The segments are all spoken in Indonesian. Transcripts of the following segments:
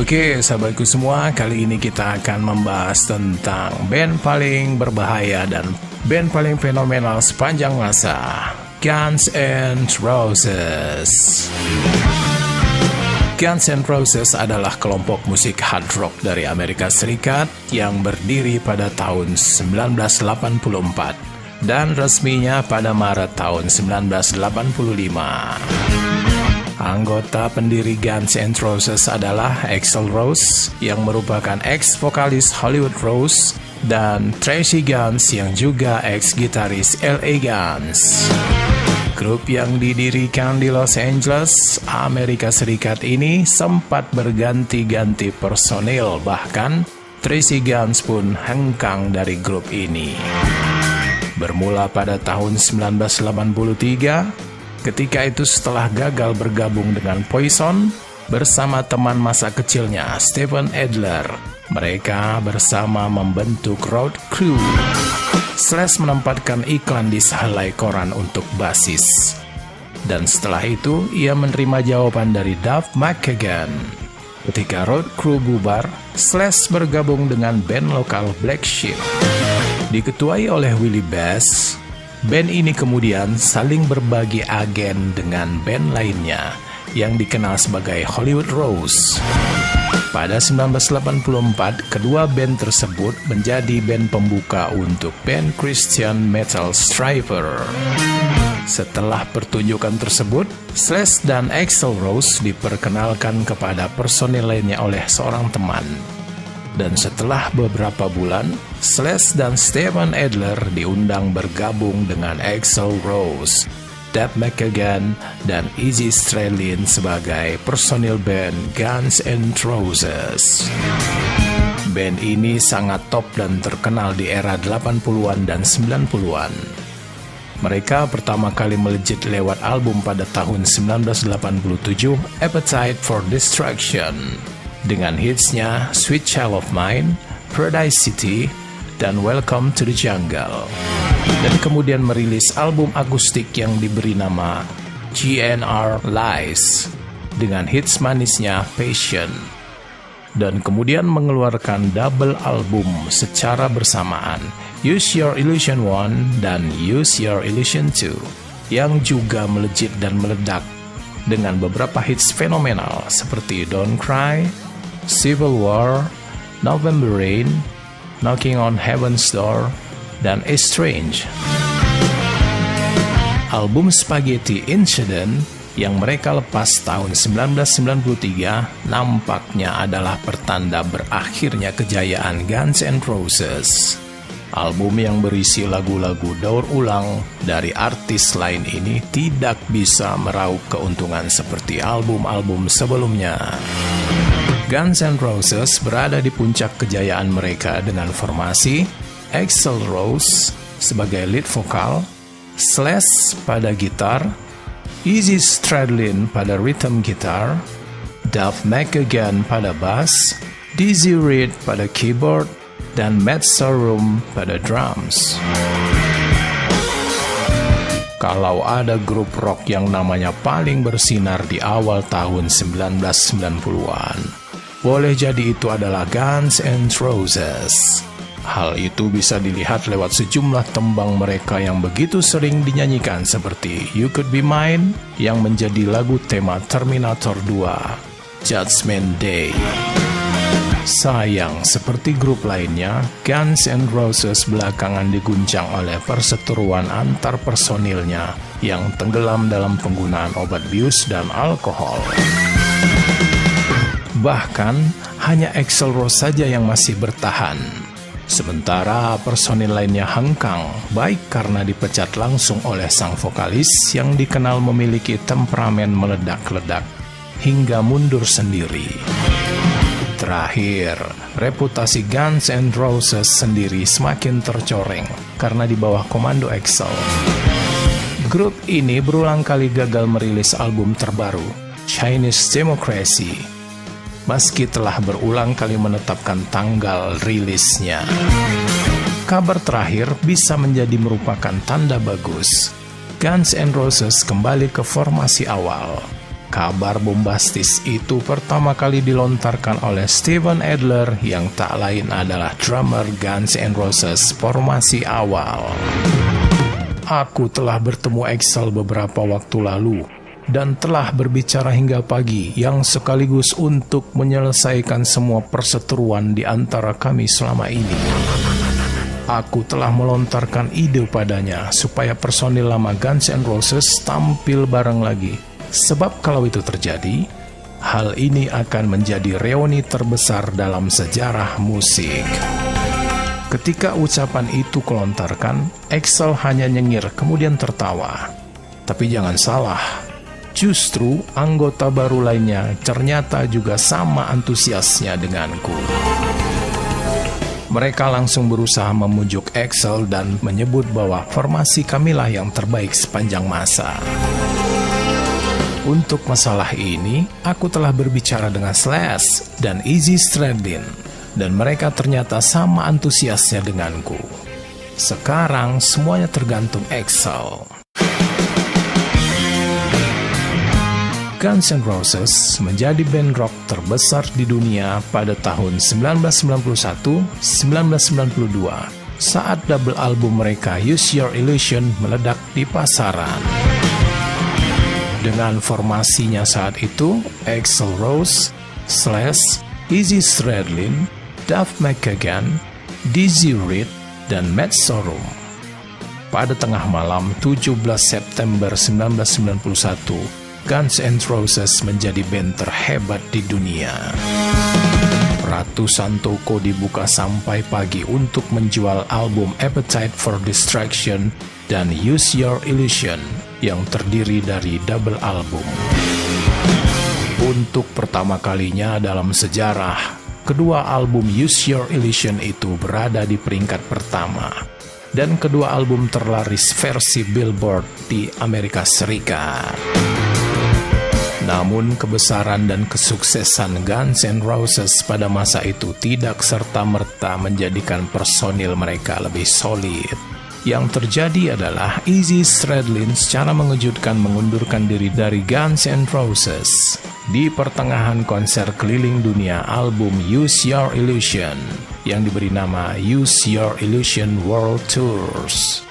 Oke, sahabatku semua, kali ini kita akan membahas tentang band paling berbahaya dan band paling fenomenal sepanjang masa, Guns N' Roses. Guns N' Roses adalah kelompok musik hard rock dari Amerika Serikat yang berdiri pada tahun 1984 dan resminya pada Maret tahun 1985. Anggota pendiri Guns N' Roses adalah Axl Rose yang merupakan ex-vokalis Hollywood Rose dan Tracy Guns yang juga ex-gitaris LA Guns. Grup yang didirikan di Los Angeles, Amerika Serikat ini sempat berganti-ganti personil, bahkan Tracy Guns pun hengkang dari grup ini. Bermula pada tahun 1983, ketika itu setelah gagal bergabung dengan Poison bersama teman masa kecilnya Steven Adler, mereka bersama membentuk Road Crew. Slash menempatkan iklan di sehelai koran untuk basis. Dan setelah itu ia menerima jawaban dari Duff McKagan. Ketika Road Crew bubar, Slash bergabung dengan band lokal Black Sheep. Diketuai oleh Willie Bass, band ini kemudian saling berbagi agen dengan band lainnya yang dikenal sebagai Hollywood Rose. Pada 1984, kedua band tersebut menjadi band pembuka untuk band Christian metal Stryper. Setelah pertunjukan tersebut, Slash dan Axl Rose diperkenalkan kepada personil lainnya oleh seorang teman. Dan setelah beberapa bulan, Slash dan Steven Adler diundang bergabung dengan Axl Rose, Duff McKagan, dan Izzy Stradlin sebagai personil band Guns N' Roses. Band ini sangat top dan terkenal di era 80-an dan 90-an. Mereka pertama kali melejit lewat album pada tahun 1987, Appetite for Destruction, dengan hitsnya Sweet Child of Mine, Paradise City, dan Welcome to the Jungle. Dan kemudian merilis album akustik yang diberi nama GNR Lies dengan hits manisnya Passion. Dan kemudian mengeluarkan double album secara bersamaan, Use Your Illusion 1 dan Use Your Illusion 2, yang juga melejit dan meledak dengan beberapa hits fenomenal seperti Don't Cry, Civil War, November Rain, Knocking on Heaven's Door, dan Estranged. Album Spaghetti Incident yang mereka lepas tahun 1993 nampaknya adalah pertanda berakhirnya kejayaan Guns N' Roses. Album yang berisi lagu-lagu daur ulang dari artis lain ini tidak bisa meraup keuntungan seperti album-album sebelumnya. Guns N' Roses berada di puncak kejayaan mereka dengan formasi Axl Rose sebagai lead vokal, Slash pada gitar, Izzy Stradlin pada rhythm gitar, Duff McKagan pada bass, Dizzy Reed pada keyboard, dan Matt Sorum pada drums. Kalau ada grup rock yang namanya paling bersinar di awal tahun 1990-an, boleh jadi itu adalah Guns N' Roses. Hal itu bisa dilihat lewat sejumlah tembang mereka yang begitu sering dinyanyikan seperti You Could Be Mine yang menjadi lagu tema Terminator 2, Judgment Day. Sayang, seperti grup lainnya, Guns N' Roses belakangan diguncang oleh perseteruan antar personilnya yang tenggelam dalam penggunaan obat bius dan alkohol. Bahkan, hanya Axl Rose saja yang masih bertahan. Sementara personil lainnya hengkang, baik karena dipecat langsung oleh sang vokalis yang dikenal memiliki temperamen meledak-ledak, hingga mundur sendiri. Terakhir, reputasi Guns N' Roses sendiri semakin tercoreng karena di bawah komando Axl. Grup ini berulang kali gagal merilis album terbaru, Chinese Democracy, meski telah berulang kali menetapkan tanggal rilisnya. Kabar terakhir bisa menjadi merupakan tanda bagus. Guns N' Roses kembali ke formasi awal. kabar bombastis itu pertama kali dilontarkan oleh Steven Adler yang tak lain adalah drummer Guns N' Roses formasi awal. Aku telah bertemu Axl beberapa waktu lalu dan telah berbicara hingga pagi yang sekaligus untuk menyelesaikan semua perseteruan di antara kami selama ini. Aku telah melontarkan ide padanya supaya personil lama Guns N' Roses tampil bareng lagi. Sebab kalau itu terjadi, hal ini akan menjadi reuni terbesar dalam sejarah musik. Ketika ucapan itu kelontarkan, Axl hanya nyengir kemudian tertawa. Tapi jangan salah, justru anggota baru lainnya ternyata juga sama antusiasnya denganku. Mereka langsung berusaha memujuk Axl dan menyebut bahwa formasi kamilah yang terbaik sepanjang masa. Untuk masalah ini, aku telah berbicara dengan Slash dan Izzy Stradlin, dan mereka ternyata sama antusiasnya denganku. Sekarang semuanya tergantung Axl. Guns N' Roses menjadi band rock terbesar di dunia pada tahun 1991-1992 saat double album mereka Use Your Illusion meledak di pasaran. Dengan formasinya saat itu, Axl Rose, Slash, Izzy Stradlin, Duff McKagan, Dizzy Reed, dan Matt Sorum. Pada tengah malam 17 September 1991, Guns N' Roses menjadi band terhebat di dunia. Ratusan toko dibuka sampai pagi untuk menjual album Appetite for Destruction dan Use Your Illusion yang terdiri dari double album. Untuk pertama kalinya dalam sejarah, kedua album Use Your Illusion itu berada di peringkat pertama, dan kedua album terlaris versi Billboard di Amerika Serikat. Namun kebesaran dan kesuksesan Guns N' Roses pada masa itu tidak serta-merta menjadikan personil mereka lebih solid. Yang terjadi adalah Izzy Stradlin secara mengejutkan mengundurkan diri dari Guns N' Roses di pertengahan konser keliling dunia album Use Your Illusion yang diberi nama Use Your Illusion World Tours.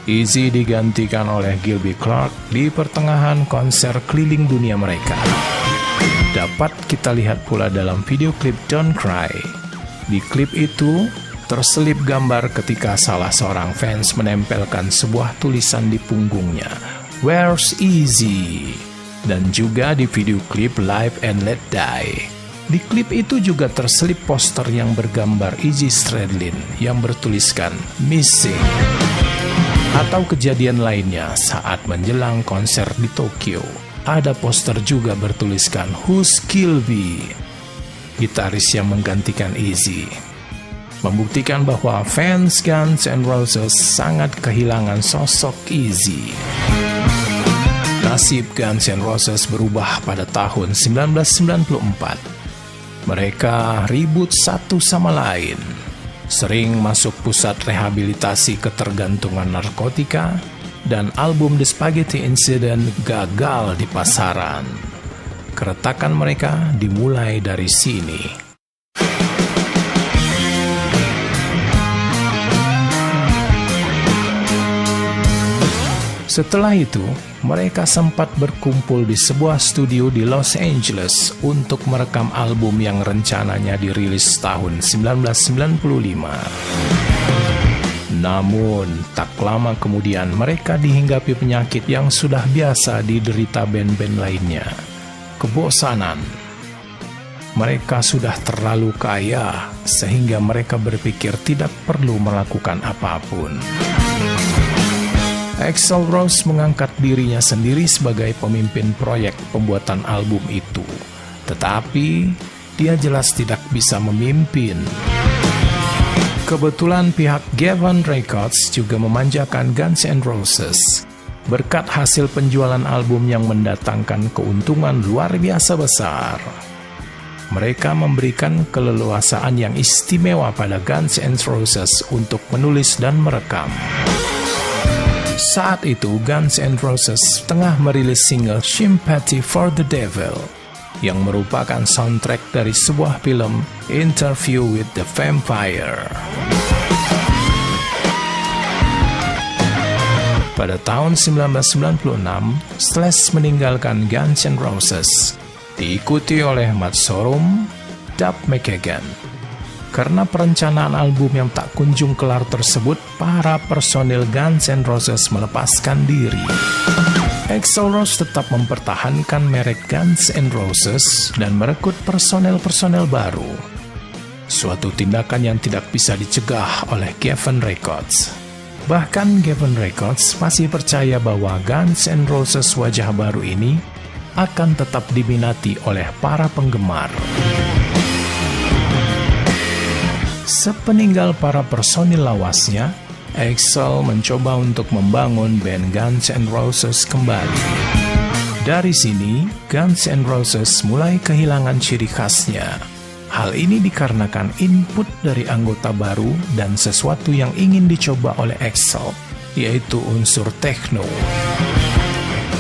Izzy digantikan oleh Gilby Clarke di pertengahan konser keliling dunia mereka. Dapat kita lihat pula dalam video klip Don't Cry. Di klip itu, terselip gambar ketika salah seorang fans menempelkan sebuah tulisan di punggungnya, "Where's Izzy?" Dan juga di video klip Live and Let Die. Di klip itu juga terselip poster yang bergambar Izzy Stradlin yang bertuliskan "Missing". Atau kejadian lainnya saat menjelang konser di Tokyo, ada poster juga bertuliskan "Who's Gilby?", gitaris yang menggantikan Izzy, membuktikan bahwa fans Guns N' Roses sangat kehilangan sosok Izzy. Nasib Guns N' Roses berubah pada tahun 1994. Mereka ribut satu sama lain, sering masuk pusat rehabilitasi ketergantungan narkotika, dan album The Spaghetti Incident gagal di pasaran. Keretakan mereka dimulai dari sini. Setelah itu, mereka sempat berkumpul di sebuah studio di Los Angeles untuk merekam album yang rencananya dirilis tahun 1995. Namun, tak lama kemudian mereka dihinggapi penyakit yang sudah biasa diderita band-band lainnya, kebosanan. Mereka sudah terlalu kaya sehingga mereka berpikir tidak perlu melakukan apapun. Axl Rose mengangkat dirinya sendiri sebagai pemimpin proyek pembuatan album itu, tetapi dia jelas tidak bisa memimpin. Kebetulan pihak Geffen Records juga memanjakan Guns N' Roses berkat hasil penjualan album yang mendatangkan keuntungan luar biasa besar. Mereka memberikan keleluasaan yang istimewa pada Guns N' Roses untuk menulis dan merekam. Saat itu Guns N' Roses tengah merilis single Sympathy for the Devil yang merupakan soundtrack dari sebuah film Interview with the Vampire. Pada tahun 1996, Slash meninggalkan Guns N' Roses, diikuti oleh Matt Sorum, Duff McKagan. Karena perencanaan album yang tak kunjung kelar tersebut, para personil Guns N' Roses melepaskan diri. Axl Rose tetap mempertahankan merek Guns N' Roses dan merekrut personel-personel baru. Suatu tindakan yang tidak bisa dicegah oleh Geffen Records. Bahkan Geffen Records masih percaya bahwa Guns N' Roses wajah baru ini akan tetap diminati oleh para penggemar. Sepeninggal para personil lawasnya, Axl mencoba untuk membangun band Guns N' Roses kembali. Dari sini, Guns N' Roses mulai kehilangan ciri khasnya. Hal ini dikarenakan input dari anggota baru dan sesuatu yang ingin dicoba oleh Axl, yaitu unsur techno.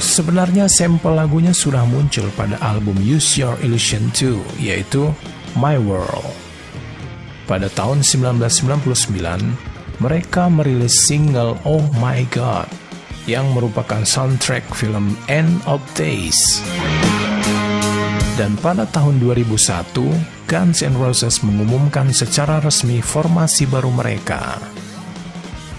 Sebenarnya sampel lagunya sudah muncul pada album Use Your Illusion 2, yaitu My World. Pada tahun 1999, mereka merilis single Oh My God yang merupakan soundtrack film End of Days. Dan pada tahun 2001, Guns N' Roses mengumumkan secara resmi formasi baru mereka.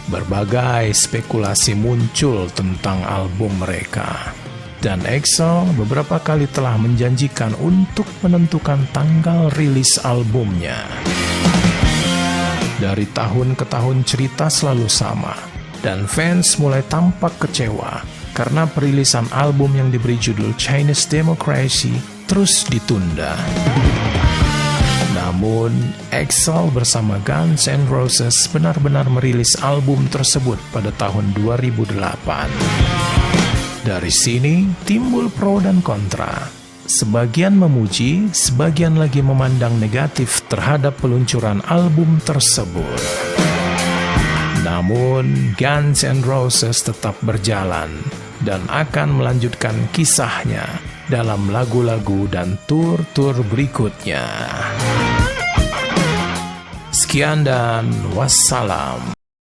Berbagai spekulasi muncul tentang album mereka. Dan Axl beberapa kali telah menjanjikan untuk menentukan tanggal rilis albumnya. Dari tahun ke tahun cerita selalu sama, dan fans mulai tampak kecewa karena perilisan album yang diberi judul Chinese Democracy terus ditunda. Namun, Axl bersama Guns N' Roses benar-benar merilis album tersebut pada tahun 2008. Dari sini timbul pro dan kontra. Sebagian memuji, sebagian lagi memandang negatif terhadap peluncuran album tersebut. Namun, Guns N' Roses tetap berjalan dan akan melanjutkan kisahnya dalam lagu-lagu dan tur-tur berikutnya. Sekian dan wassalam.